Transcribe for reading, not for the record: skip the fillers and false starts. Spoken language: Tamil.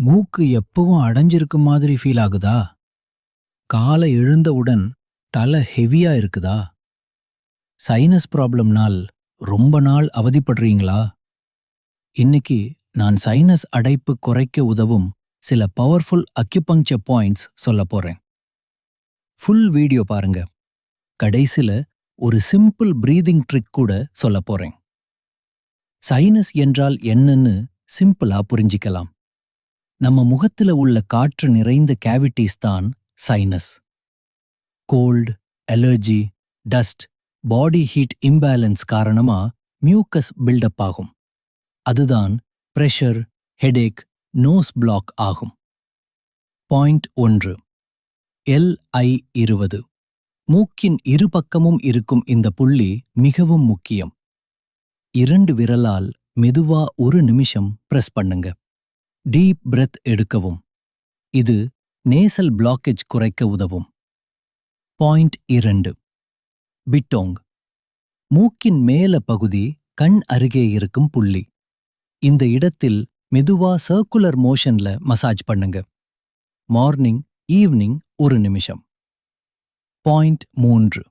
மூக்கு எப்பவும் அடைஞ்சிருக்க மாதிரி ஃபீல் ஆகுதா? காலை எழுந்தவுடன் தலை ஹெவியா இருக்குதா? சைனஸ் ப்ராப்ளம்னால் ரொம்ப நாள் அவதிப்படுறீங்களா? இன்னைக்கு நான் சைனஸ் அடைப்பு குறைக்க உதவும் சில பவர்ஃபுல் அக்யூபங்க்சர் பாயிண்ட்ஸ் சொல்லப் போறேன். ஃபுல் வீடியோ பாருங்க. கடைசில ஒரு சிம்பிள் பிரீதிங் ட்ரிக் கூட சொல்லப் போறேன். சைனஸ் என்றால் என்னன்னு சிம்பிளா புரிஞ்சிக்கலாம். நம்ம முகத்துல உள்ள காற்று நிறைந்த கேவிட்டிஸ் தான் sinus. Cold, allergy, dust, body heat imbalance காரணமா மியூக்கஸ் பில்டப் ஆகும். அதுதான் பிரஷர், ஹெடேக், நோஸ் பிளாக் ஆகும். பாயிண்ட் 1. LI20. மூக்கின் இரு பக்கமும் இருக்கும் இந்த புள்ளி மிகவும் முக்கியம். 2 விரலால் மெதுவா 1 நிமிஷம் பிரஸ் பண்ணுங்க. டீப் பிரெத் எடுக்கவும். இது நேசல் பிளாக்கேஜ் குறைக்க உதவும். பாயிண்ட் 2. பிட்டோங். மூக்கின் மேல பகுதி கண் அருகே இருக்கும் புள்ளி. இந்த இடத்தில் மெதுவா சர்க்குலர் மோஷன்ல மசாஜ் பண்ணுங்க. மார்னிங், ஈவினிங் 1 நிமிஷம். பாயிண்ட் 3.